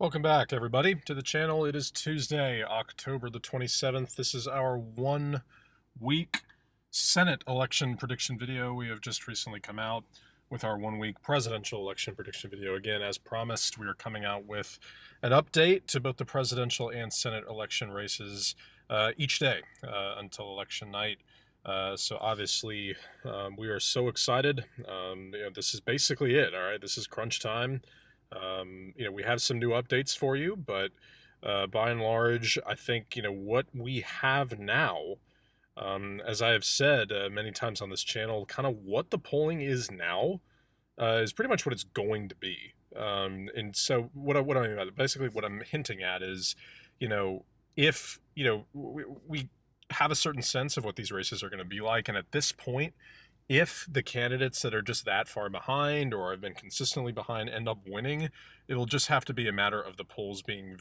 Welcome back, everybody, to the channel. It is Tuesday, October the 27th. This is our 1 week Senate election prediction video. We have just recently come out with our 1 week presidential election prediction video. Again, as promised, we are coming out with an update to both the presidential and Senate election races each day until election night. So obviously, we are so excited. This is basically it. All right, this is crunch time. We have some new updates for you, but by and large, I think what we have now, as I have said many times on this channel, kind of what the polling is now is pretty much what it's going to be. And so what I mean by that, basically what I'm hinting at is, if we have a certain sense of what these races are going to be like, and at this point, if the candidates that are just that far behind or have been consistently behind end up winning, it'll just have to be a matter of the polls being,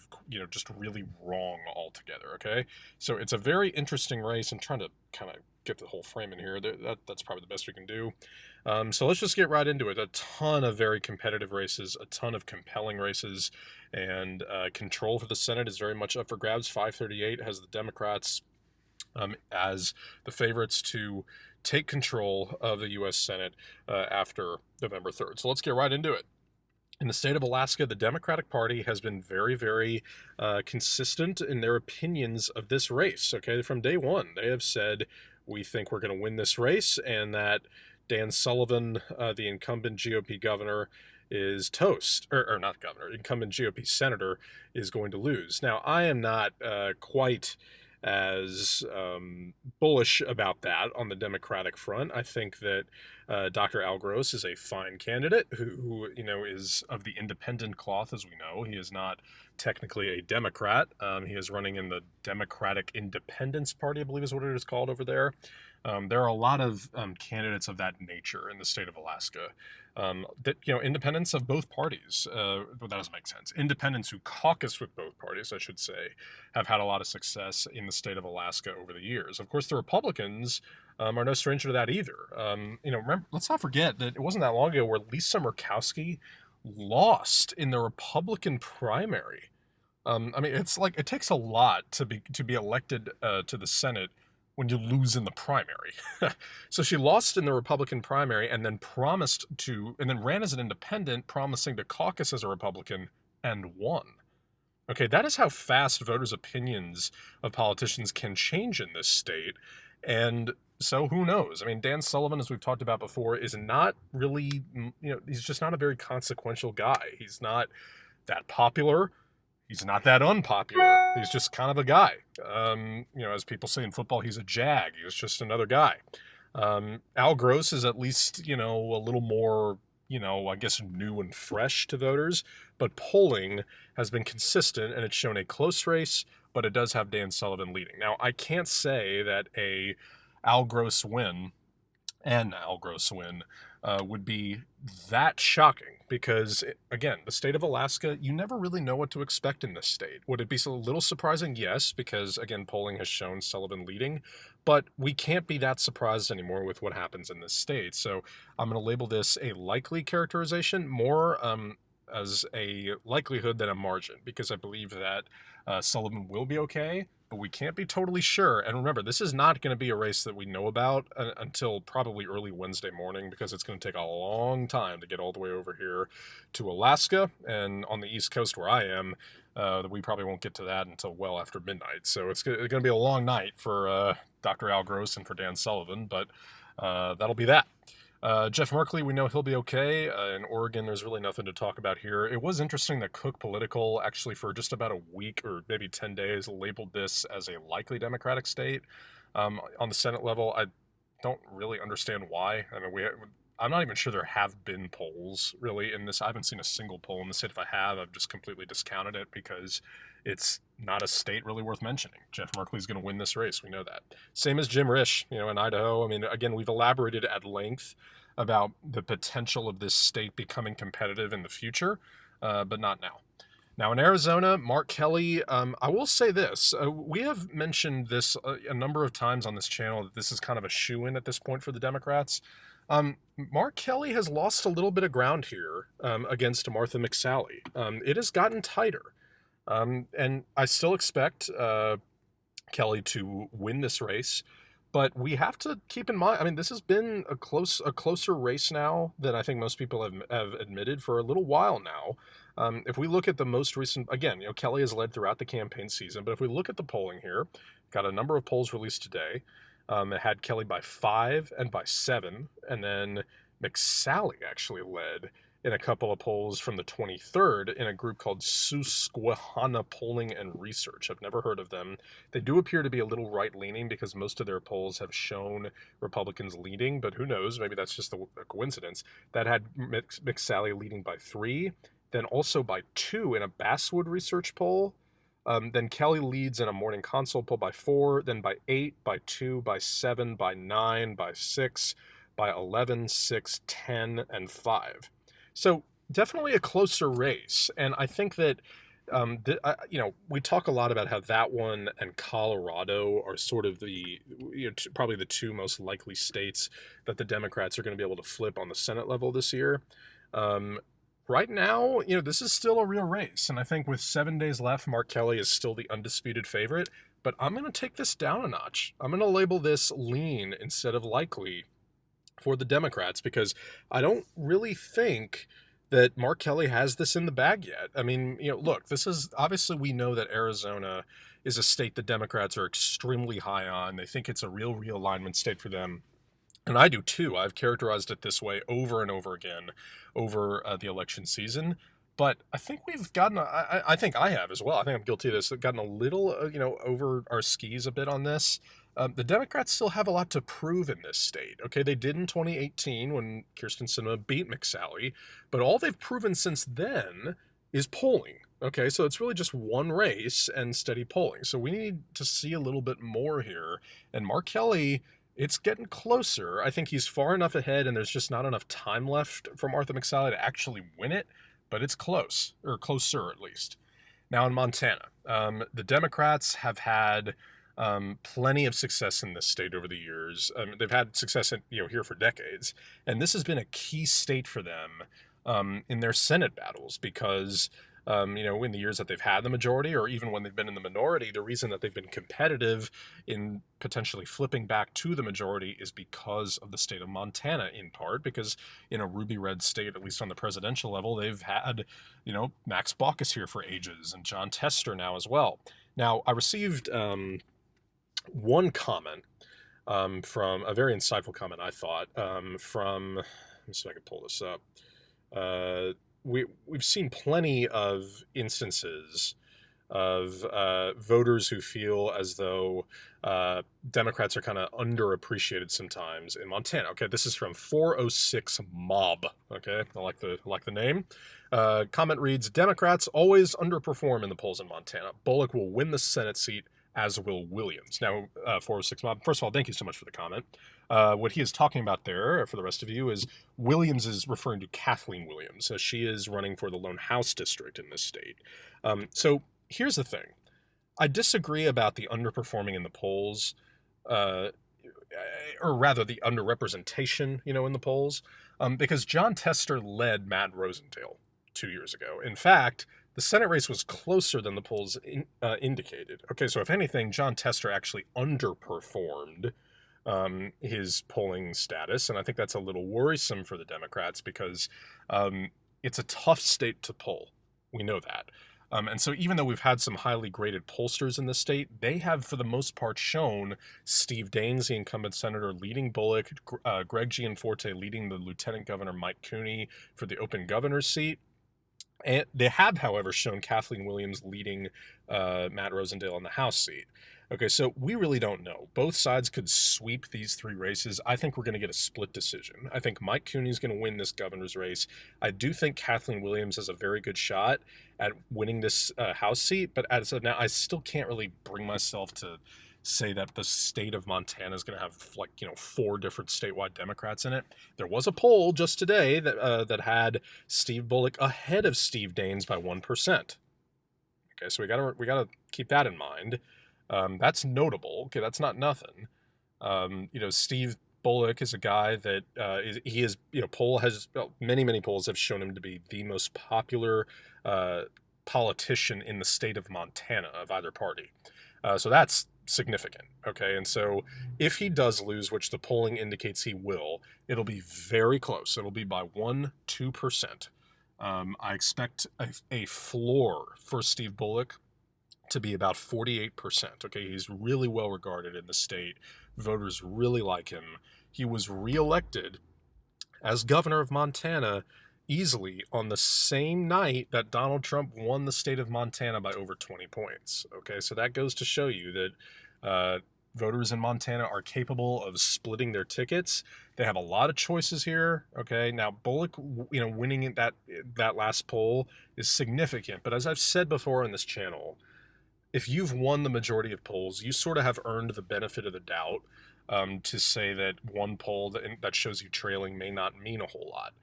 just really wrong altogether, okay? So it's a very interesting race. I'm trying to kind of get the whole frame in here. That's probably the best we can do. So let's just get right into it. A ton of very competitive races, a ton of compelling races, and control for the Senate is very much up for grabs. 538 has the Democrats as the favorites to take control of the U.S. Senate after November 3rd. So let's get right into it. In the state of Alaska, the Democratic Party has been very, very consistent in their opinions of this race. Okay, from day one, they have said, we think we're going to win this race, and that Dan Sullivan, the incumbent GOP governor, is toast, or not governor, incumbent GOP senator, is going to lose. Now, I am not quite as bullish about that on the Democratic front. I think that Dr. Al Gross is a fine candidate who is of the independent cloth, as we know. He is not technically a Democrat. He is running in the Democratic Independence Party, I believe is what it is called over there. There are a lot of candidates of that nature in the state of Alaska. Independents of both parties, well, that doesn't make sense. Independents who caucus with both parties, I should say, have had a lot of success in the state of Alaska over the years. Of course, the Republicans are no stranger to that either. Remember, let's not forget that it wasn't that long ago where Lisa Murkowski lost in the Republican primary. It's like it takes a lot to be elected to the Senate when you lose in the primary. So she lost in the Republican primary and then ran as an independent, promising to caucus as a Republican, and won. Okay, that is how fast voters' opinions of politicians can change in this state. And so who knows? I mean, Dan Sullivan, as we've talked about before, is not really, he's just not a very consequential guy. He's not that popular. He's not that unpopular. He's just kind of a guy. As people say in football, he's a jag. He's just another guy. Al Gross is at least, a little more, I guess, new and fresh to voters. But polling has been consistent, and it's shown a close race, but it does have Dan Sullivan leading. Now, I can't say that an Al Gross win would be that shocking because, again, the state of Alaska, you never really know what to expect in this state. Would it be a little surprising? Yes, because, again, polling has shown Sullivan leading, but we can't be that surprised anymore with what happens in this state. So I'm going to label this a likely characterization, more as a likelihood than a margin, because I believe that Sullivan will be okay, but we can't be totally sure. And remember, this is not going to be a race that we know about until probably early Wednesday morning, because it's going to take a long time to get all the way over here to Alaska. And on the East Coast where I am, we probably won't get to that until well after midnight. So it's going to be a long night for Dr. Al Gross and for Dan Sullivan, but that'll be that. Jeff Merkley, we know he'll be okay. In Oregon, there's really nothing to talk about here. It was interesting that Cook Political actually for just about a week or maybe 10 days labeled this as a likely Democratic state. On the Senate level, I don't really understand why. I mean, I'm not even sure there have been polls really in this. I haven't seen a single poll in the state. If I have, I've just completely discounted it because it's not a state really worth mentioning. Jeff Merkley's going to win this race. We know that. Same as Jim Risch, in Idaho. I mean, again, we've elaborated at length about the potential of this state becoming competitive in the future, but not now. Now in Arizona, Mark Kelly, I will say this. We have mentioned this a number of times on this channel that this is kind of a shoo-in at this point for the Democrats. Mark Kelly has lost a little bit of ground here against Martha McSally. It has gotten tighter. And I still expect Kelly to win this race. But we have to keep in mind, I mean, this has been a closer race now than I think most people have admitted for a little while now. If we look at the most recent, again, Kelly has led throughout the campaign season, but if we look at the polling here, got a number of polls released today. It had Kelly by 5 and by 7, and then McSally actually led in a couple of polls from the 23rd in a group called Susquehanna Polling and Research. I've never heard of them. They do appear to be a little right-leaning because most of their polls have shown Republicans leading, but who knows? Maybe that's just a coincidence. That had McSally leading by 3, then also by 2 in a Basswood Research poll. Then Kelly leads in a Morning Consult poll by 4, then by 8, by 2, by 7, by 9, by 6, by 11, 6, 10, and 5. So definitely a closer race. And I think that, we talk a lot about how that one and Colorado are sort of the, probably the two most likely states that the Democrats are going to be able to flip on the Senate level this year. Right now, this is still a real race. And I think with 7 days left, Mark Kelly is still the undisputed favorite. But I'm going to take this down a notch. I'm going to label this lean instead of likely for the Democrats, because I don't really think that Mark Kelly has this in the bag yet. I mean, look, this is obviously, we know that Arizona is a state the Democrats are extremely high on. They think it's a real realignment state for them. And I do too. I've characterized it this way over and over again over the election season. But I think we've gotten, I think I have as well. I think I'm guilty of this. I've gotten a little, over our skis a bit on this. The Democrats still have a lot to prove in this state. Okay, they did in 2018 when Kyrsten Sinema beat McSally, but all they've proven since then is polling. Okay, so it's really just one race and steady polling. So we need to see a little bit more here. And Mark Kelly, it's getting closer. I think he's far enough ahead, and there's just not enough time left for Martha McSally to actually win it, but it's close, or closer at least. Now in Montana, the Democrats have had plenty of success in this state over the years. They've had success here for decades, and this has been a key state for them in their Senate battles because in the years that they've had the majority, or even when they've been in the minority, the reason that they've been competitive in potentially flipping back to the majority is because of the state of Montana, in part because in a ruby red state, at least on the presidential level, they've had Max Baucus here for ages and Jon Tester now as well. Now I received one comment from a very insightful comment, I thought, from, let me see if I can pull this up. We've seen plenty of instances of voters who feel as though Democrats are kind of underappreciated sometimes in Montana. Okay, this is from 406 Mob. Okay, I like the name. Comment reads: Democrats always underperform in the polls in Montana. Bullock will win the Senate seat, as will Williams. Now, 406 Mob, first of all, thank you so much for the comment. What he is talking about there, for the rest of you, is Williams is referring to Kathleen Williams, as she is running for the Lone House District in this state. So here's the thing. I disagree about the underperforming in the polls, or rather the underrepresentation, in the polls, because Jon Tester led Matt Rosendale 2 years ago. In fact, the Senate race was closer than the polls indicated. Okay, so if anything, Jon Tester actually underperformed his polling status, and I think that's a little worrisome for the Democrats because it's a tough state to poll. We know that. And so even though we've had some highly graded pollsters in the state, they have, for the most part, shown Steve Daines, the incumbent senator, leading Bullock, Greg Gianforte leading the Lieutenant Governor Mike Cooney for the open governor's seat. And they have, however, shown Kathleen Williams leading Matt Rosendale on the House seat. Okay, so we really don't know. Both sides could sweep these three races. I think we're going to get a split decision. I think Mike Cooney's going to win this governor's race. I do think Kathleen Williams has a very good shot at winning this House seat, but as of now, I still can't really bring myself to say that the state of Montana is going to have 4 different statewide Democrats in it. There was a poll just today that had Steve Bullock ahead of Steve Daines by 1%. Okay, so we gotta keep that in mind. That's notable. Okay, that's not nothing. Steve Bullock is a guy that he is, many polls have shown him to be the most popular uh, politician in the state of Montana of either party. So that's significant. Okay. And so if he does lose, which the polling indicates he will, it'll be very close. It'll be by 1-2%. I expect a floor for Steve Bullock to be about 48%. Okay, he's really well regarded in the state. Voters really like him. He was reelected as governor of Montana easily on the same night that Donald Trump won the state of Montana by over 20 points. Okay, so that goes to show you that voters in Montana are capable of splitting their tickets. They have a lot of choices here. Okay, now Bullock, winning that last poll is significant. But as I've said before on this channel, if you've won the majority of polls, you sort of have earned the benefit of the doubt to say that one poll that shows you trailing may not mean a whole lot.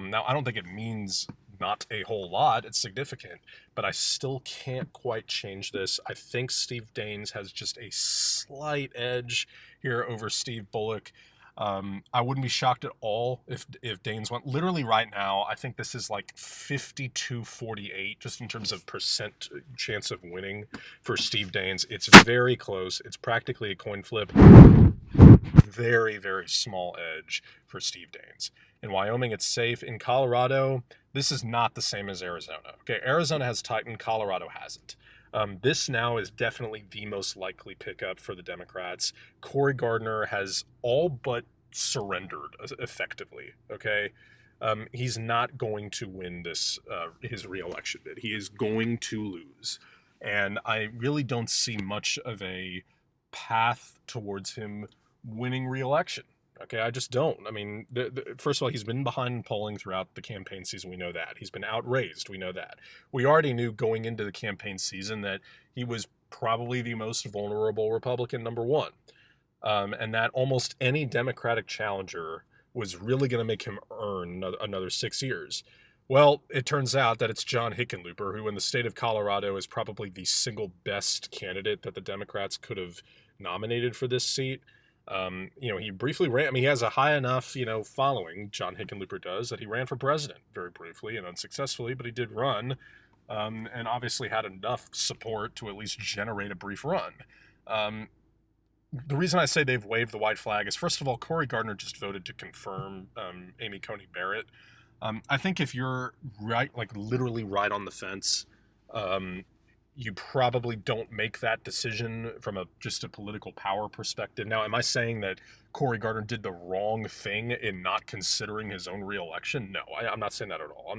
Now, I don't think it means not a whole lot. It's significant, but I still can't quite change this. I think Steve Daines has just a slight edge here over Steve Bullock. I wouldn't be shocked at all if Daines went. Literally right now, I think this is like 52-48, just in terms of percent chance of winning for Steve Daines. It's very close. It's practically a coin flip. Very, very small edge for Steve Daines. In Wyoming, it's safe. In Colorado, this is not the same as Arizona. Okay, Arizona has tightened. Colorado hasn't. This now is definitely the most likely pickup for the Democrats. Cory Gardner has all but surrendered effectively. Okay, he's not going to win this his reelection bid. He is going to lose, and I really don't see much of a path towards him winning reelection. Okay, I just don't. I mean, first of all, he's been behind in polling throughout the campaign season. We know that. He's been outraised. We know that. We already knew going into the campaign season that he was probably the most vulnerable Republican, number one. And that almost any Democratic challenger was really going to make him earn another 6 years. Well, it turns out that it's John Hickenlooper, who in the state of Colorado is probably the single best candidate that the Democrats could have nominated for this seat. He briefly ran. I mean, he has a high enough, following, John Hickenlooper does, that he ran for president very briefly and unsuccessfully, but he did run, and obviously had enough support to at least generate a brief run. The reason I say they've waved the white flag is, first of all, Cory Gardner just voted to confirm Amy Coney Barrett. I think if you're right, like literally right on the fence, you probably don't make that decision from just a political power perspective. Now, am I saying that Cory Gardner did the wrong thing in not considering his own reelection? No, I'm not saying that at all.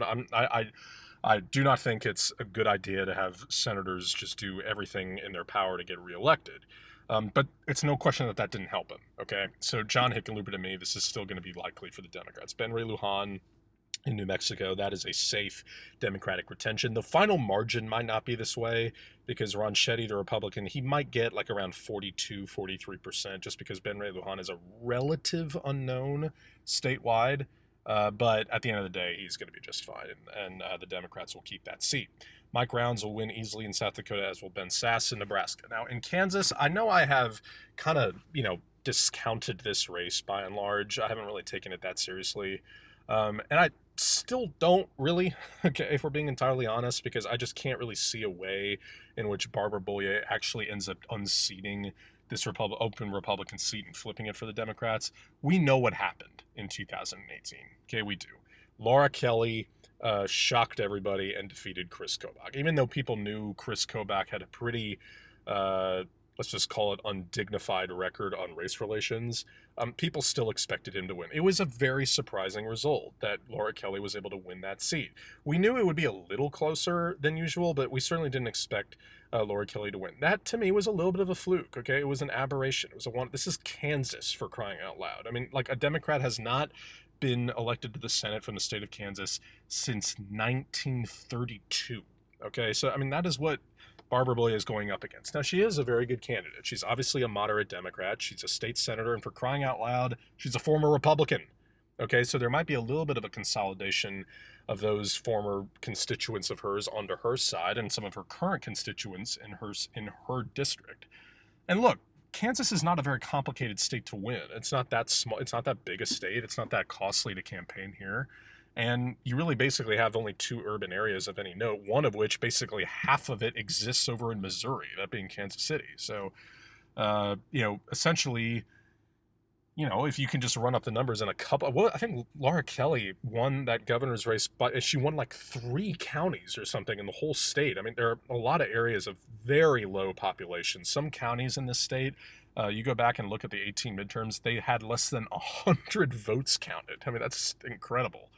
I do not think it's a good idea to have senators just do everything in their power to get reelected. But it's no question that didn't help him. Okay, so John Hickenlooper, to me, this is still going to be likely for the Democrats. Ben Ray Lujan in New Mexico, that is a safe Democratic retention. The final margin might not be this way because Ron Shetty, the Republican, he might get like around 42-43% just because Ben Ray Lujan is a relative unknown statewide. But at the end of the day, he's going to be just fine, and the Democrats will keep that seat. Mike Rounds will win easily in South Dakota, as will Ben Sasse in Nebraska. Now, in Kansas, I know I have kind of, discounted this race by and large. I haven't really taken it that seriously. And I still don't really, okay, if we're being entirely honest, because I just can't really see a way in which Barbara Bollier actually ends up unseating this open Republican seat and flipping it for the Democrats. We know what happened in 2018. Okay, we do. Laura Kelly shocked everybody and defeated Chris Kobach. Even though people knew Chris Kobach had a pretty, let's just call it undignified record on race relations, people still expected him to win. It was a very surprising result that Laura Kelly was able to win that seat. We knew it would be a little closer than usual, but we certainly didn't expect Laura Kelly to win. That, to me, was a little bit of a fluke, okay? It was an aberration. It was this is Kansas, for crying out loud. I mean, like, a Democrat has not been elected to the Senate from the state of Kansas since 1932, okay? So, I mean, that is what Barbara Bollier is going up against. Now, she is a very good candidate. She's obviously a moderate Democrat. She's a state senator, and for crying out loud, she's a former Republican. Okay, so there might be a little bit of a consolidation of those former constituents of hers onto her side and some of her current constituents in her district. And look, Kansas is not a very complicated state to win. It's not that small. It's not that big a state. It's not that costly to campaign here. And you really basically have only two urban areas of any note, one of which basically half of it exists over in Missouri, that being Kansas City. So, essentially, if you can just run up the numbers in a couple, well, I think Laura Kelly won that governor's race, but she won like 3 counties or something in the whole state. I mean, there are a lot of areas of very low population. Some counties in this state, you go back and look at the 18 midterms, they had less than 100 votes counted. I mean, that's incredible.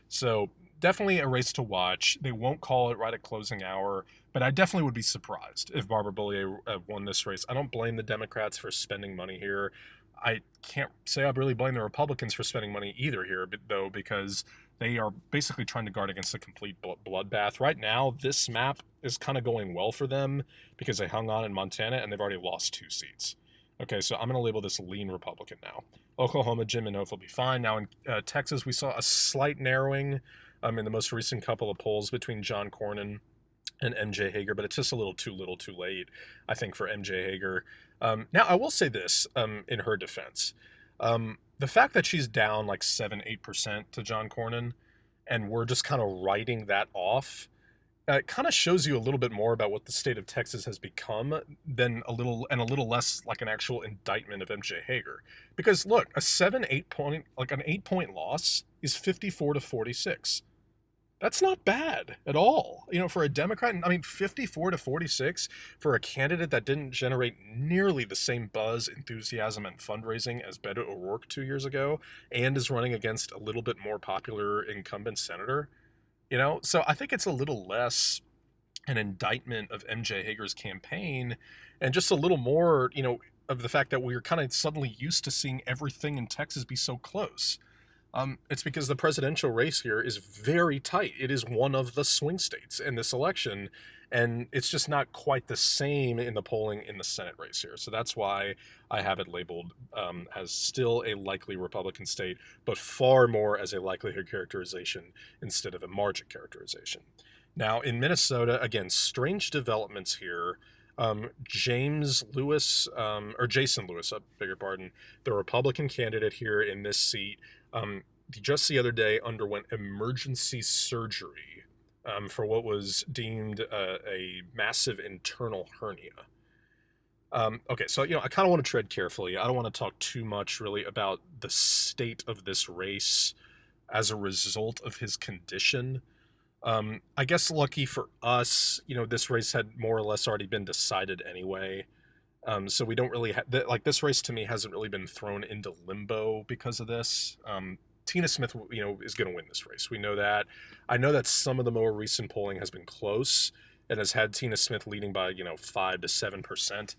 So definitely a race to watch. They won't call it right at closing hour, but I definitely would be surprised if Barbara Bollier won this race. I don't blame the Democrats for spending money here. I can't say I really blame the Republicans for spending money either here, though, because they are basically trying to guard against a complete bloodbath. Right now, this map is kind of going well for them because they hung on in Montana and they've already lost 2 seats. Okay, so I'm going to label this lean Republican now. Oklahoma, Jim Inhofe will be fine. Now in Texas, we saw a slight narrowing in the most recent couple of polls between John Cornyn and MJ Hager, but it's just a little too late, I think, for MJ Hager. Now, I will say this in her defense. The fact that she's down like 7-8% to John Cornyn, and we're just kind of writing that off, it kind of shows you a little bit more about what the state of Texas has become than a little less like an actual indictment of MJ Hager. Because look, an 8-point loss is 54-46. That's not bad at all. For a Democrat, I mean, 54-46 for a candidate that didn't generate nearly the same buzz, enthusiasm, and fundraising as Beto O'Rourke 2 years ago, and is running against a little bit more popular incumbent senator. So I think it's a little less an indictment of MJ Hager's campaign and just a little more, of the fact that we're kind of suddenly used to seeing everything in Texas be so close. It's because the presidential race here is very tight. It is one of the swing states in this election, and it's just not quite the same in the polling in the Senate race here. So that's why I have it labeled as still a likely Republican state, but far more as a likelihood characterization instead of a margin characterization. Now, in Minnesota, again, strange developments here. Jason Lewis, I beg your pardon, the Republican candidate here in this seat, just the other day underwent emergency surgery for what was deemed a massive internal hernia. Okay, so, I kind of want to tread carefully. I don't want to talk too much really about the state of this race as a result of his condition. I guess lucky for us, this race had more or less already been decided anyway. So we don't really have, this race to me hasn't really been thrown into limbo because of this. Tina Smith, is going to win this race. We know that. I know that some of the more recent polling has been close and has had Tina Smith leading by, 5 to 7%.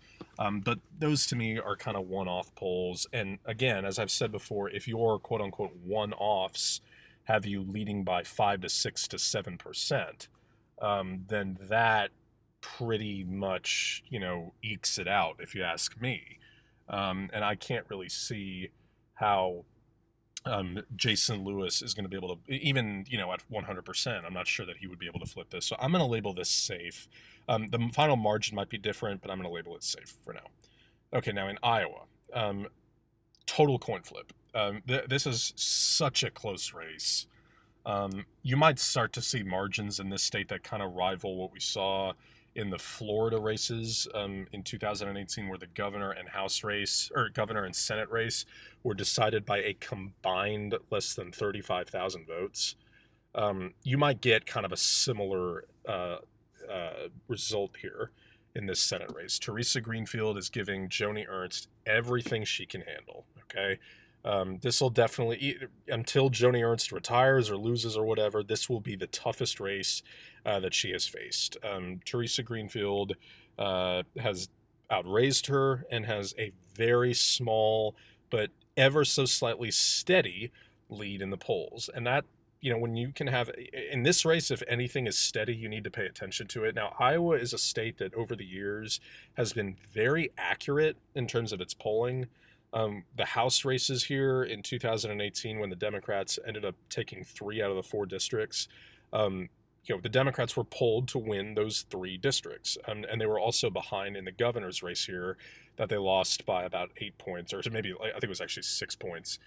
But those to me are kind of one-off polls. And again, as I've said before, if your quote unquote one-offs have you leading by 5 to 6 to 7%, then that pretty much, ekes it out, if you ask me. And I can't really see how Jason Lewis is going to be able to, even, at 100%, I'm not sure that he would be able to flip this. So I'm going to label this safe. The final margin might be different, but I'm going to label it safe for now. Okay, now in Iowa, total coin flip. This is such a close race. You might start to see margins in this state that kind of rival what we saw in the Florida races in 2018, where the governor and House race, or governor and Senate race, were decided by a combined less than 35,000 votes. You might get kind of a similar result here in this Senate race. Teresa Greenfield is giving Joni Ernst everything she can handle, okay? This will definitely, until Joni Ernst retires or loses or whatever, this will be the toughest race that she has faced. Teresa Greenfield has outraised her and has a very small but ever so slightly steady lead in the polls. And that, when you can have, in this race, if anything is steady, you need to pay attention to it. Now, Iowa is a state that over the years has been very accurate in terms of its polling. The House races here in 2018, when the Democrats ended up taking 3 out of the 4 districts, the Democrats were polled to win those 3 districts, and they were also behind in the governor's race here, that they lost by about 8 points, or maybe I think it was actually 6 points,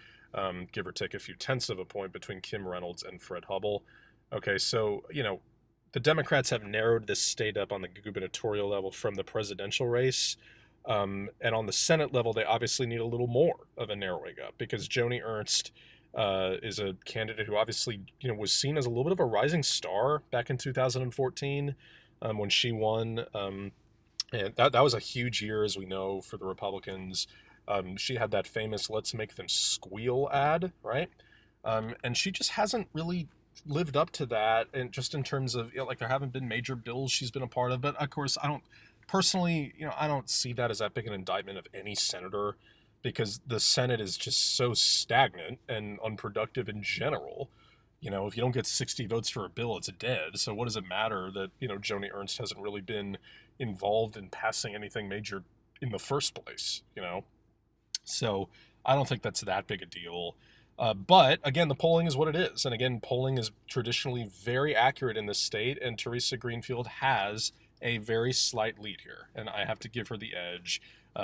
give or take a few tenths of a point between Kim Reynolds and Fred Hubble. Okay, so the Democrats have narrowed this state up on the gubernatorial level from the presidential race. And on the Senate level, they obviously need a little more of a narrowing up, because Joni Ernst is a candidate who obviously was seen as a little bit of a rising star back in 2014 when she won. And that was a huge year, as we know, for the Republicans. She had that famous "Let's Make Them Squeal" ad, right? And she just hasn't really lived up to that, and just in terms of like there haven't been major bills she's been a part of. But of course, I don't personally, I don't see that as that big an indictment of any senator, because the Senate is just so stagnant and unproductive in general. If you don't get 60 votes for a bill, it's dead. So what does it matter that Joni Ernst hasn't really been involved in passing anything major in the first place? So I don't think that's that big a deal. But again, the polling is what it is. And again, polling is traditionally very accurate in this state, and Teresa Greenfield has a very slight lead here. And I have to give her the edge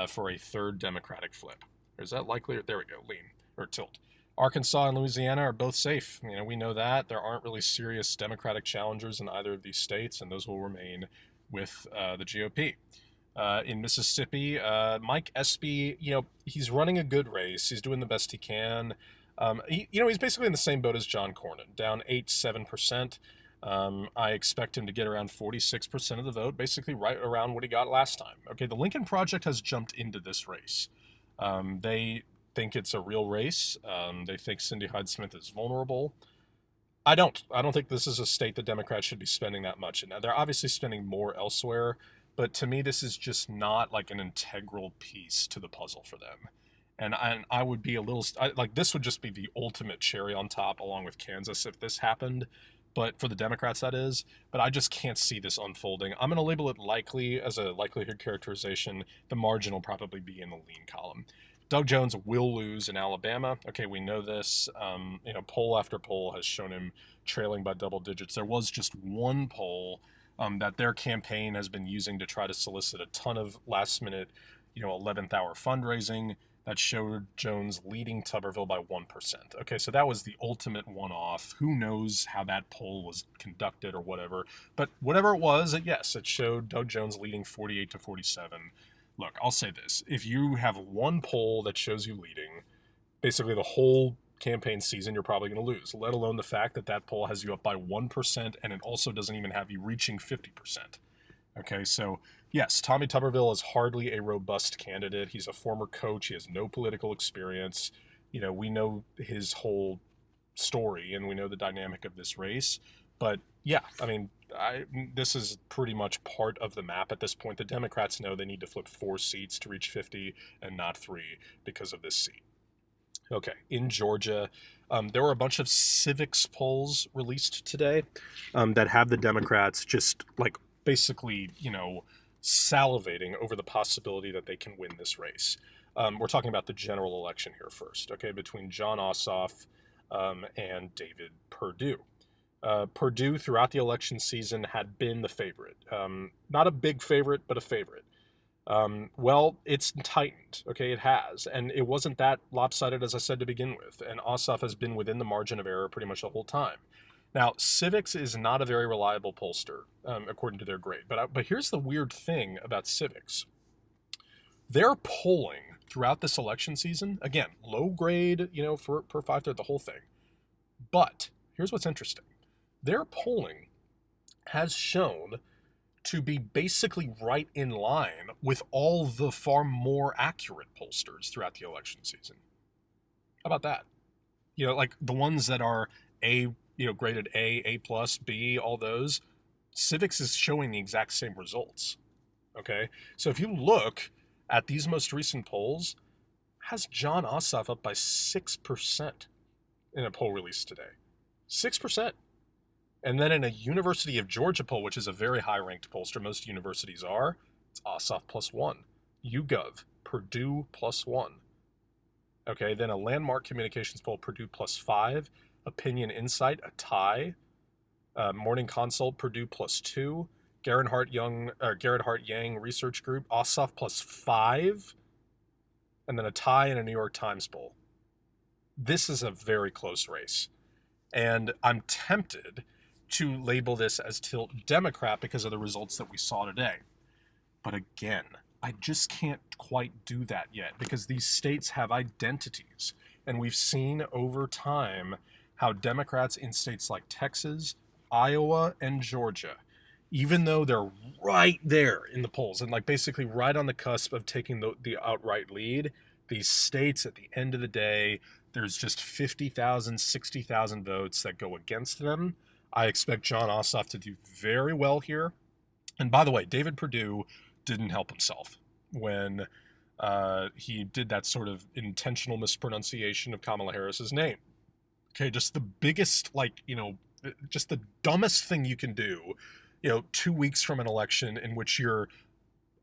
for a third Democratic flip. Or is that likely? There we go, lean or tilt. Arkansas and Louisiana are both safe. We know that. There aren't really serious Democratic challengers in either of these states, and those will remain with the GOP. In Mississippi, Mike Espy, he's running a good race. He's doing the best he can. He's basically in the same boat as John Cornyn, down 8-7%. I expect him to get around 46% of the vote, basically right around what he got last time. Okay, the Lincoln Project has jumped into this race. They think it's a real race. They think Cindy Hyde-Smith is vulnerable. I don't think this is a state the Democrats should be spending that much in. Now, they're obviously spending more elsewhere, but to me, this is just not like an integral piece to the puzzle for them. And I would be a little, this would just be the ultimate cherry on top, along with Kansas, if this happened. But for the Democrats, that is. But I just can't see this unfolding. I'm going to label it likely as a likelihood characterization. The margin will probably be in the lean column. Doug Jones will lose in Alabama. Okay, we know this. Poll after poll has shown him trailing by double digits. There was just one poll that their campaign has been using to try to solicit a ton of last-minute, 11th hour fundraising that showed Jones leading Tuberville by 1%. Okay, so that was the ultimate one-off. Who knows how that poll was conducted or whatever. But whatever it was, yes, it showed Doug Jones leading 48-47. Look, I'll say this. If you have one poll that shows you leading, basically the whole campaign season, you're probably going to lose, let alone the fact that that poll has you up by 1%, and it also doesn't even have you reaching 50%. Okay, so yes, Tommy Tuberville is hardly a robust candidate. He's a former coach. He has no political experience. We know his whole story, and we know the dynamic of this race. But yeah, this is pretty much part of the map at this point. The Democrats know they need to flip 4 seats to reach 50 and not 3 because of this seat. Okay, in Georgia, there were a bunch of civics polls released today that have the Democrats just basically, salivating over the possibility that they can win this race. We're talking about the general election here first, okay, between Jon Ossoff and David Perdue. Perdue, throughout the election season, had been the favorite. Not a big favorite, but a favorite. Well, it's tightened, okay, it has, and it wasn't that lopsided as I said to begin with, and Ossoff has been within the margin of error pretty much the whole time. Now, Civics is not a very reliable pollster, according to their grade. But here's the weird thing about Civics. Their polling throughout this election season, again, low grade, per 5/3, the whole thing. But here's what's interesting. Their polling has shown to be basically right in line with all the far more accurate pollsters throughout the election season. How about that? The ones that are graded A plus, B, all those, Civics is showing the exact same results. Okay, so if you look at these most recent polls, has Jon Ossoff up by 6% in a poll released today. 6%. And then in a University of Georgia poll, which is a very high-ranked pollster, most universities are, it's Ossoff +1. YouGov, Purdue +1. Okay, then a landmark communications poll, Purdue +5. Opinion Insight, a tie. Morning Consult, Purdue +2. Garrett Hart Yang Research Group, Ossoff +5. And then a tie in a New York Times poll. This is a very close race. And I'm tempted to label this as tilt Democrat because of the results that we saw today. But again, I just can't quite do that yet because these states have identities. And we've seen over time how Democrats in states like Texas, Iowa, and Georgia, even though they're right there in the polls and like basically right on the cusp of taking the outright lead, these states at the end of the day, there's just 50,000, 60,000 votes that go against them. I expect Jon Ossoff to do very well here. And by the way, David Perdue didn't help himself when he did that sort of intentional mispronunciation of Kamala Harris's name. Okay, just the biggest, just the dumbest thing you can do, 2 weeks from an election in which you're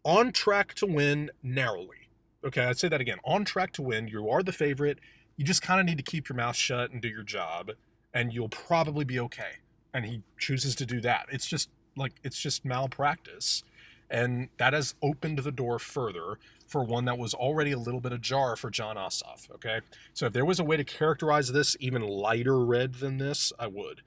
on track to win narrowly. Okay, I'd say that again. On track to win, you are the favorite. You just kind of need to keep your mouth shut and do your job, and you'll probably be okay. And he chooses to do that. It's just malpractice. And that has opened the door further for one that was already a little bit ajar for Jon Ossoff, okay? So if there was a way to characterize this even lighter red than this, I would.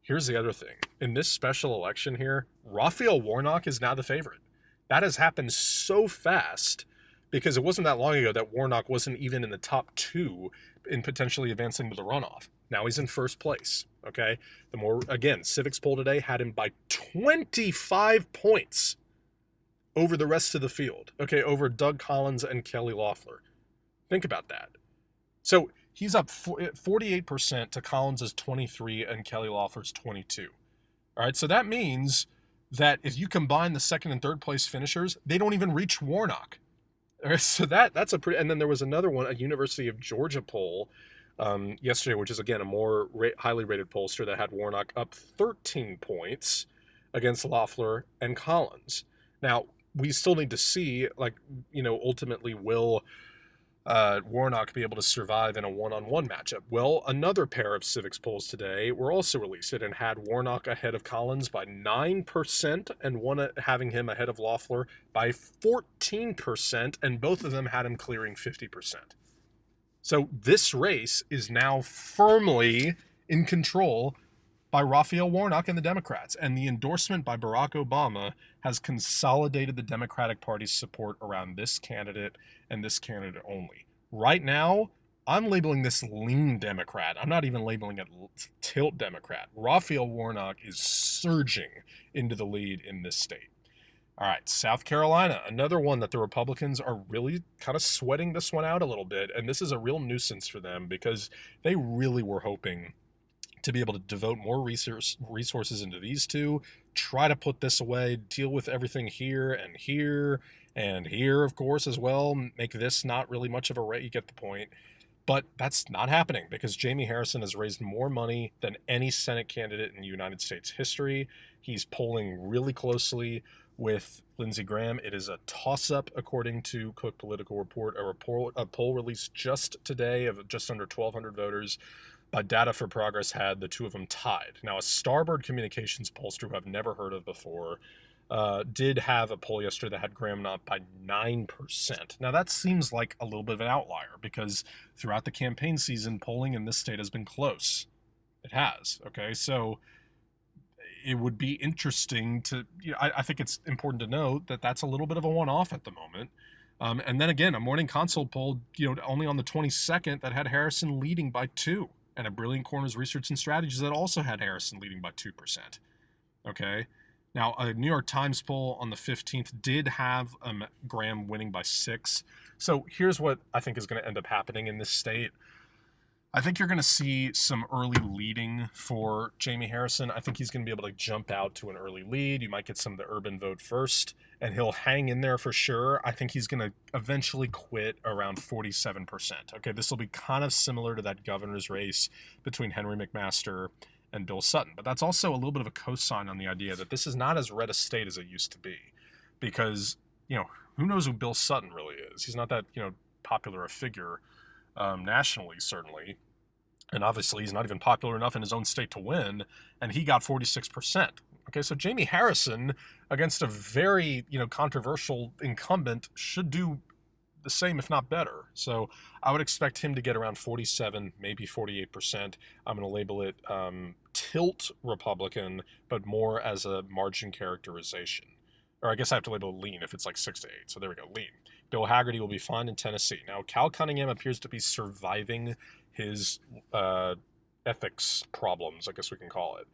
Here's the other thing. In this special election here, Raphael Warnock is now the favorite. That has happened so fast because it wasn't that long ago that Warnock wasn't even in the top 2 in potentially advancing to the runoff. Now he's in first place, okay? Civics poll today had him by 25 points over the rest of the field, okay, over Doug Collins and Kelly Loeffler. Think about that. So he's up 48% to Collins's 23 and Kelly Loeffler's 22. All right, so that means that if you combine the second and third place finishers, they don't even reach Warnock. All right, so that's a pretty. And then there was another one, a University of Georgia poll yesterday, which is again a more highly rated pollster that had Warnock up 13 points against Loeffler and Collins. Now, we still need to see, ultimately will Warnock be able to survive in a one-on-one matchup? Well, another pair of civics polls today were also released and had Warnock ahead of Collins by 9% and one having him ahead of Loeffler by 14%, and both of them had him clearing 50%. So this race is now firmly in control by Raphael Warnock and the Democrats, and the endorsement by Barack Obama has consolidated the Democratic Party's support around this candidate and this candidate only. Right now, I'm labeling this lean Democrat. I'm not even labeling it tilt Democrat. Raphael Warnock is surging into the lead in this state. All right, South Carolina, another one that the Republicans are really kind of sweating this one out a little bit, and this is a real nuisance for them because they really were hoping to be able to devote more resources into these two, try to put this away, deal with everything here and here and here, of course, as well, make this not really much of a rate, you get the point. But that's not happening because Jamie Harrison has raised more money than any Senate candidate in United States history. He's polling really closely with Lindsey Graham. It is a toss-up, according to Cook Political Report, a poll released just today of just under 1,200 voters. But Data for Progress had the two of them tied. Now, a Starboard Communications pollster who I've never heard of before did have a poll yesterday that had Graham up by 9%. Now, that seems like a little bit of an outlier because throughout the campaign season, polling in this state has been close. It has, okay? So it would be interesting to, I think it's important to note that that's a little bit of a one-off at the moment. And then again, a Morning Consult poll, only on the 22nd that had Harrison leading by 2. And a Brilliant Corners Research and Strategies that also had Harrison leading by 2%. Okay? Now, a New York Times poll on the 15th did have Graham winning by 6. So here's what I think is going to end up happening in this state. I think you're going to see some early leading for Jamie Harrison. I think he's going to be able to jump out to an early lead. You might get some of the urban vote first, and he'll hang in there for sure. I think he's going to eventually quit around 47%. Okay, this will be kind of similar to that governor's race between Henry McMaster and Bill Sutton. But that's also a little bit of a cosign on the idea that this is not as red a state as it used to be. Because, who knows who Bill Sutton really is? He's not that, popular a figure nationally, certainly. and obviously he's not even popular enough in his own state to win, and he got 46%. Okay, so Jamie Harrison against a very, controversial incumbent should do the same, if not better. So I would expect him to get around 47, maybe 48%. I'm going to label it tilt Republican, but more as a margin characterization. Or I guess I have to label it lean if it's like 6 to 8. So there we go, lean. Bill Hagerty will be fine in Tennessee. Now, Cal Cunningham appears to be surviving his ethics problems, I guess we can call it.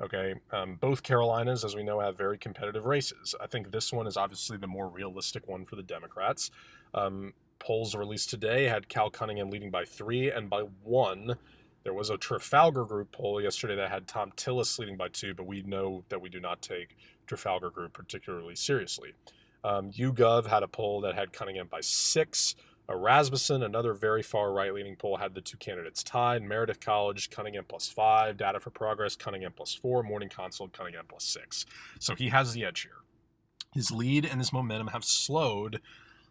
Okay, both Carolinas, as we know, have very competitive races. I think this one is obviously the more realistic one for the Democrats. Polls released today had Cal Cunningham leading by 3 and by 1. There was a Trafalgar Group poll yesterday that had Thom Tillis leading by 2, but we know that we do not take Trafalgar Group particularly seriously. YouGov had a poll that had Cunningham by 6. Rasmussen, another very far right-leaning poll, had the two candidates tied. Meredith College, Cunningham plus 5. Data for Progress, Cunningham plus 4. Morning Consult, Cunningham plus 6. So he has the edge here. His lead and his momentum have slowed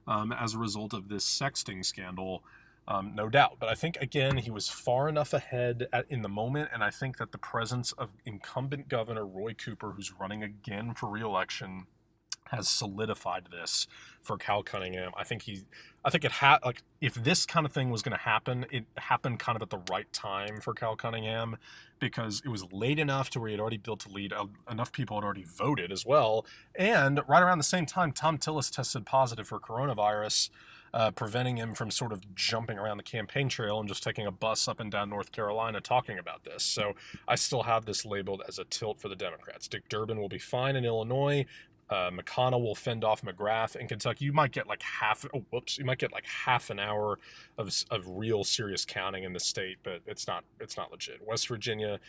as a result of this sexting scandal, no doubt. But I think, again, he was far enough ahead in the moment, and I think that the presence of incumbent Governor Roy Cooper, who's running again for re-election, has solidified this for Cal Cunningham. I think it had, like, if this kind of thing was going to happen, it happened kind of at the right time for Cal Cunningham, because it was late enough to where he had already built a lead. Enough people had already voted as well. And right around the same time, Thom Tillis tested positive for coronavirus, preventing him from sort of jumping around the campaign trail and just taking a bus up and down North Carolina talking about this. So I still have this labeled as a tilt for the Democrats. Dick Durbin will be fine in Illinois. McConnell will fend off McGrath in Kentucky. You might get like half an hour of real serious counting in the state, but it's not legit. West Virginia,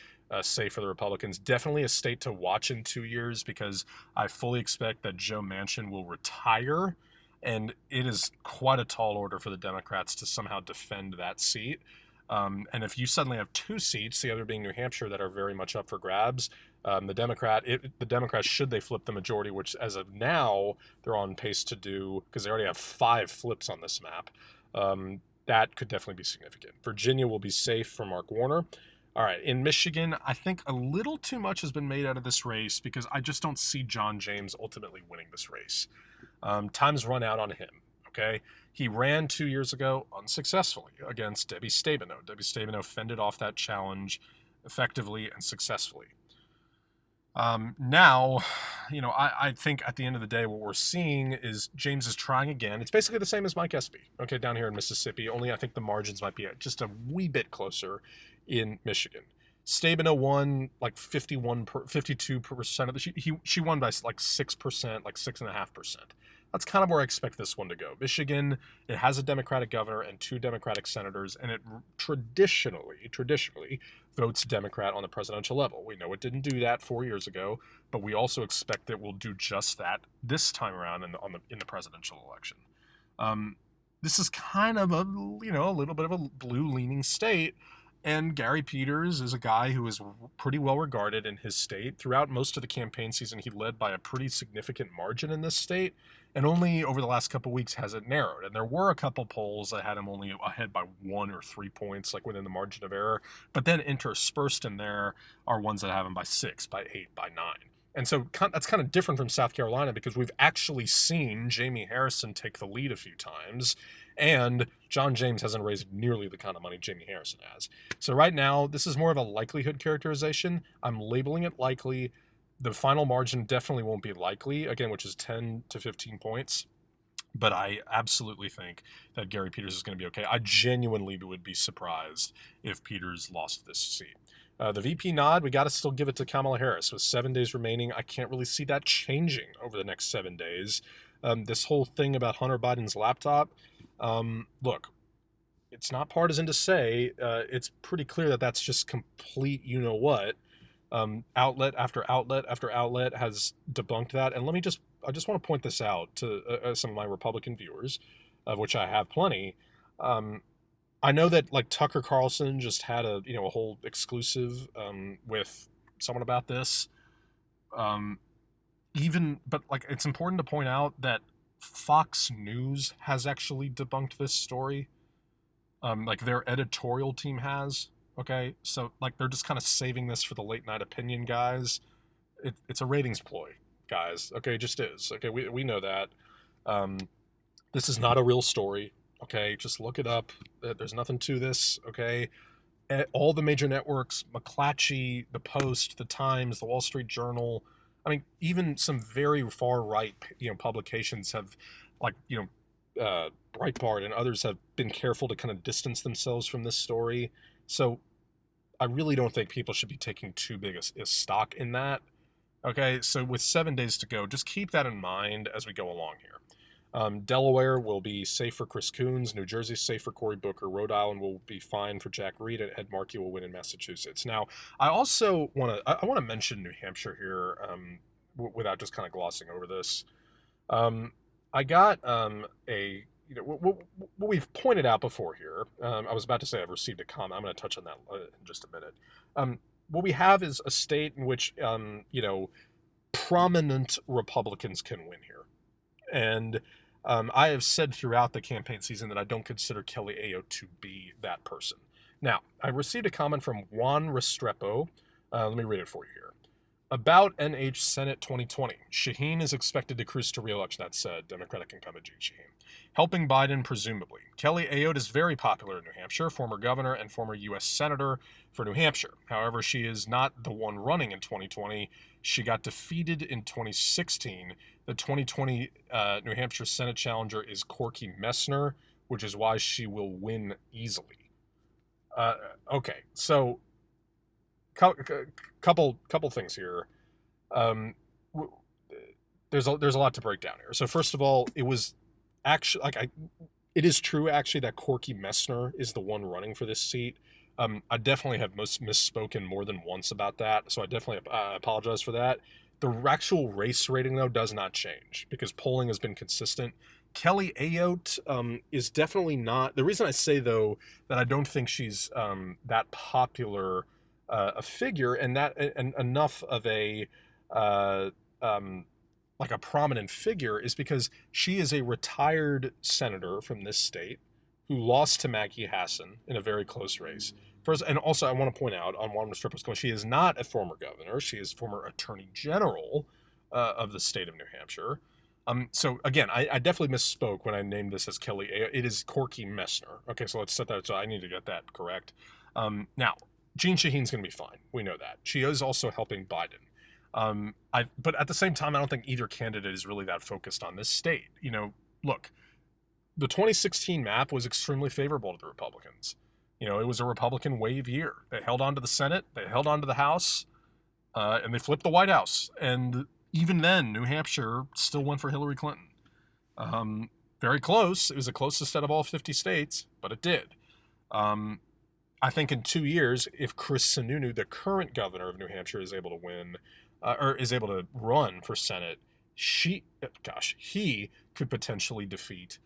safe for the Republicans. Definitely a state to watch in 2 years, because I fully expect that Joe Manchin will retire, and it is quite a tall order for the Democrats to somehow defend that seat. And if you suddenly have 2 seats, the other being New Hampshire, that are very much up for grabs, the Democrats, should they flip the majority, which as of now they're on pace to do, because they already have 5 flips on this map, that could definitely be significant. Virginia will be safe for Mark Warner. All right, in Michigan, I think a little too much has been made out of this race, because I just don't see John James ultimately winning this race. Time's run out on him. Okay, he ran 2 years ago unsuccessfully against Debbie Stabenow. Debbie Stabenow fended off that challenge effectively and successfully. Now, I think at the end of the day, what we're seeing is James is trying again. It's basically the same as Mike Espy, okay, down here in Mississippi, only I think the margins might be just a wee bit closer in Michigan. Stabenow won like 52% of the, she won by like 6%, like 6.5%. That's kind of where I expect this one to go. Michigan, it has a Democratic governor and 2 Democratic senators, and it traditionally votes Democrat on the presidential level. We know it didn't do that 4 years ago, but we also expect it will do just that this time around in the presidential election. This is kind of a little bit of a blue-leaning state. And Gary Peters is a guy who is pretty well regarded in his state. Throughout most of the campaign season, he led by a pretty significant margin in this state, and only over the last couple of weeks has it narrowed. And there were a couple polls that had him only ahead by 1 or 3 points, like within the margin of error. But then interspersed in there are ones that have him by 6, by 8, by 9. And so that's kind of different from South Carolina, because we've actually seen Jamie Harrison take the lead a few times, and John James hasn't raised nearly the kind of money Jamie Harrison has. So right now, this is more of a likelihood characterization. I'm labeling it likely. The final margin definitely won't be likely, again, which is 10 to 15 points. But I absolutely think that Gary Peters is going to be okay. I genuinely would be surprised if Peters lost this seat. The VP nod, we got to still give it to Kamala Harris. With 7 days remaining, I can't really see that changing over the next 7 days. This whole thing about Hunter Biden's laptop, look, it's not partisan to say. It's pretty clear that that's just complete you-know-what. Outlet after outlet after outlet has debunked that. And I just want to point this out to some of my Republican viewers, of which I have plenty. I know that like Tucker Carlson just had a whole exclusive with someone about this. But like, it's important to point out that Fox News has actually debunked this story. Like their editorial team has. Okay, so like they're just kind of saving this for the late night opinion guys. It's a ratings ploy, guys. Okay, it just is. Okay, we know that. Um, this is not a real story. Okay, just look it up. There's nothing to this. Okay, all the major networks, McClatchy, The Post, The Times, The Wall Street Journal. I mean, even some very far right, publications have, like, Breitbart and others have been careful to kind of distance themselves from this story. So I really don't think people should be taking too big a stock in that. Okay, so with 7 days to go, just keep that in mind as we go along here. Delaware will be safe for Chris Coons. New Jersey safe for Cory Booker. Rhode Island will be fine for Jack Reed, and Ed Markey will win in Massachusetts. Now, I also want to mention New Hampshire here, without just kind of glossing over this. I got what we've pointed out before here. I was about to say I've received a comment. I'm going to touch on that in just a minute. What we have is a state in which prominent Republicans can win here, and I have said throughout the campaign season that I don't consider Kelly Ayotte to be that person. Now, I received a comment from Juan Restrepo. Let me read it for you here. About NH Senate 2020, Shaheen is expected to cruise to re-election, that said Democratic incumbent Jeanne Shaheen. Helping Biden, presumably. Kelly Ayotte is very popular in New Hampshire, former governor and former U.S. Senator for New Hampshire. However, she is not the one running in 2020. She got defeated in 2016. The 2020 New Hampshire Senate challenger is Corky Messner, which is why she will win easily. Okay, so couple things here. There's a lot to break down here. So first of all, it was actually it is true actually that Corky Messner is the one running for this seat. I definitely have misspoken more than once about that, so I definitely apologize for that. The actual race rating, though, does not change because polling has been consistent. Kelly Ayotte is definitely not. The reason I say, though, that I don't think she's that popular a figure and enough of a like a prominent figure is because she is a retired senator from this state who lost to Maggie Hassan in a very close race. First, and also I want to point out on Juan Restrepo's comment, she is not a former governor. She is former attorney general of the state of New Hampshire. So again, I definitely misspoke when I named this as Kelly Ayotte. It is Corky Messner. Okay, so let's set that. So I need to get that correct. Now, Jeanne Shaheen's going to be fine. We know that. She is also helping Biden. But at the same time, I don't think either candidate is really that focused on this state. Look, the 2016 map was extremely favorable to the Republicans. It was a Republican wave year. They held on to the Senate, they held on to the House, and they flipped the White House. And even then, New Hampshire still went for Hillary Clinton. Very close. It was the closest out of all 50 states, but it did. I think in 2 years, if Chris Sununu, the current governor of New Hampshire, is able to win, or is able to run for Senate, he could potentially defeat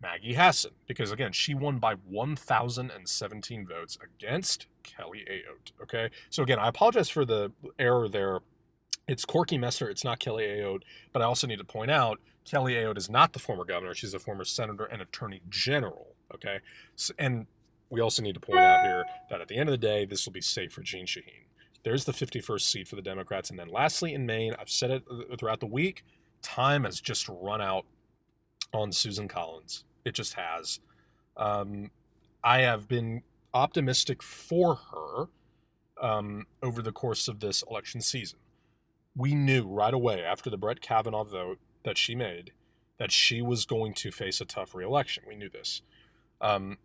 Maggie Hassan, because again, she won by 1,017 votes against Kelly Ayotte. Okay, so again, I apologize for the error there. It's Corky Messner, it's not Kelly Ayotte, but I also need to point out Kelly Ayotte is not the former governor; she's a former senator and attorney general. Okay, and we also need to point out here that at the end of the day, this will be safe for Jeanne Shaheen. There's the 51st seat for the Democrats, and then lastly in Maine, I've said it throughout the week, time has just run out on Susan Collins. It just has. I have been optimistic for her over the course of this election season. We knew right away after the Brett Kavanaugh vote that she made that she was going to face a tough re-election. We knew this. And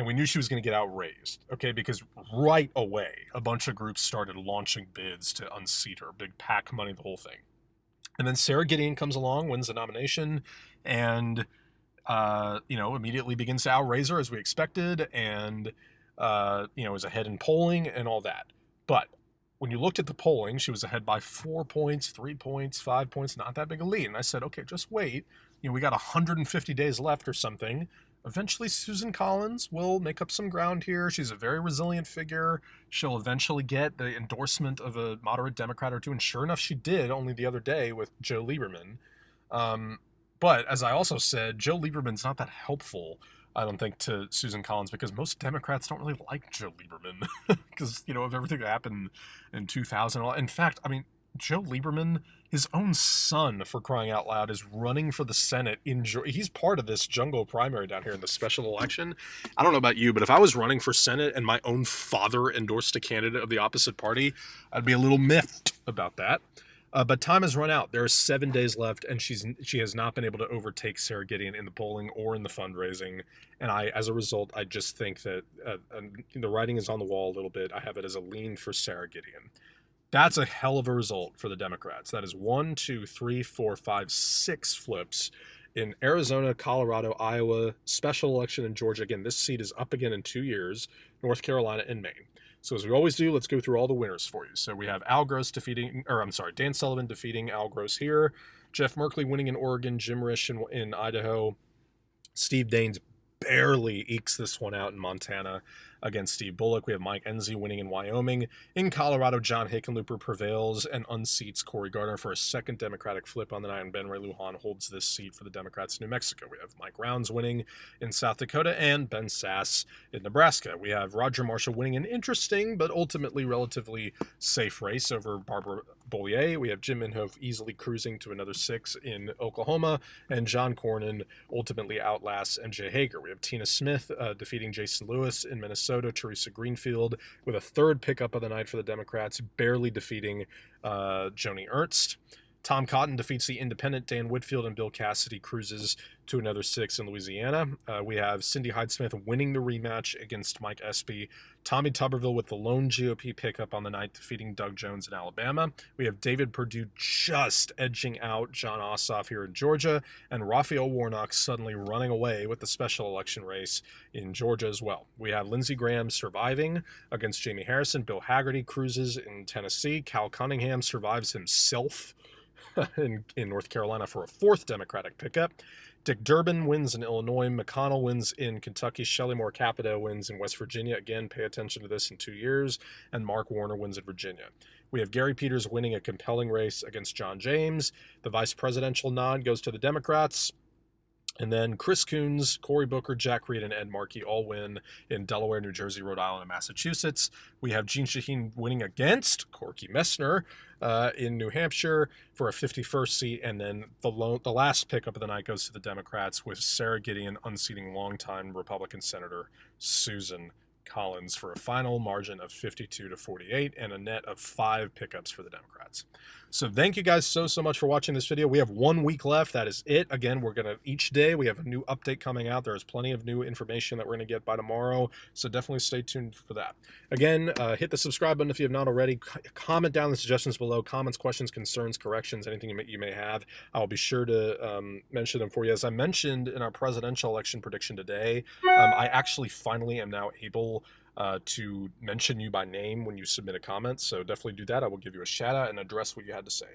we knew she was going to get outraised, okay, because right away a bunch of groups started launching bids to unseat her, big PAC money, the whole thing. And then Sarah Gideon comes along, wins the nomination, and immediately begins to outraise her as we expected, and is ahead in polling and all that. But when you looked at the polling, she was ahead by 4 points, 3 points, 5 points, not that big a lead. And I said, okay, just wait. We got 150 days left or something. Eventually, Susan Collins will make up some ground here. She's a very resilient figure. She'll eventually get the endorsement of a moderate Democrat or two. And sure enough, she did only the other day with Joe Lieberman. But as I also said, Joe Lieberman's not that helpful I don't think, to Susan Collins, because most Democrats don't really like Joe Lieberman because, of everything that happened in 2000. In fact, I mean, Joe Lieberman, his own son, for crying out loud, is running for the Senate in Georgia. He's part of this jungle primary down here in the special election. I don't know about you, but if I was running for Senate and my own father endorsed a candidate of the opposite party, I'd be a little miffed about that. But time has run out. There are 7 days left, and she has not been able to overtake Sarah Gideon in the polling or in the fundraising. And as a result, I just think that the writing is on the wall a little bit. I have it as a lean for Sarah Gideon. That's a hell of a result for the Democrats. That is 1, 2, 3, 4, 5, 6 flips in Arizona, Colorado, Iowa, special election in Georgia. Again, this seat is up again in 2 years, North Carolina, and Maine. So as we always do, let's go through all the winners for you. So we have Dan Sullivan defeating Al Gross here, Jeff Merkley winning in Oregon, Jim Risch in Idaho, Steve Daines barely ekes this one out in Montana against Steve Bullock. We have Mike Enzi winning in Wyoming. In Colorado, John Hickenlooper prevails and unseats Cory Gardner for a second Democratic flip on the night, and Ben Ray Lujan holds this seat for the Democrats in New Mexico. We have Mike Rounds winning in South Dakota and Ben Sasse in Nebraska. We have Roger Marshall winning an interesting but ultimately relatively safe race over Barbara Bollier. We have Jim Inhofe easily cruising to another 6 in Oklahoma, and John Cornyn ultimately outlasts MJ Hager. We have Tina Smith defeating Jason Lewis in Minnesota, Teresa Greenfield with a third pickup of the night for the Democrats, barely defeating Joni Ernst. Tom Cotton defeats the independent Dan Whitfield, and Bill Cassidy cruises to another 6 in Louisiana. We have Cindy Hyde-Smith winning the rematch against Mike Espy. Tommy Tuberville with the lone GOP pickup on the night, defeating Doug Jones in Alabama. We have David Perdue just edging out Jon Ossoff here in Georgia, and Raphael Warnock suddenly running away with the special election race in Georgia as well. We have Lindsey Graham surviving against Jamie Harrison. Bill Hagerty cruises in Tennessee. Cal Cunningham survives himself in North Carolina for a 4th Democratic pickup. Dick Durbin wins in Illinois. McConnell wins in Kentucky. Shelley Moore Capito wins in West Virginia. Again, pay attention to this in 2 years. And Mark Warner wins in Virginia. We have Gary Peters winning a compelling race against John James. The vice presidential nod goes to the Democrats. And then Chris Coons, Cory Booker, Jack Reed, and Ed Markey all win in Delaware, New Jersey, Rhode Island, and Massachusetts. We have Jeanne Shaheen winning against Corky Messner in New Hampshire for a 51st seat. And then the last pickup of the night goes to the Democrats, with Sarah Gideon unseating longtime Republican Senator Susan Collins for a final margin of 52-48 and a net of 5 pickups for the Democrats. So thank you guys so much for watching this video. We have 1 week left. That is it. Again, each day we have a new update coming out. There is plenty of new information that we're going to get by tomorrow. So definitely stay tuned for that. Again, hit the subscribe button if you have not already. Comment down the suggestions below. Comments, questions, concerns, corrections, anything you may have. I'll be sure to mention them for you. As I mentioned in our presidential election prediction today, I actually finally am now able to mention you by name when you submit a comment. So definitely do that. I will give you a shout out and address what you had to say.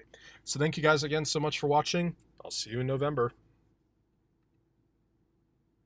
So thank you guys again so much for watching. I'll see you in November.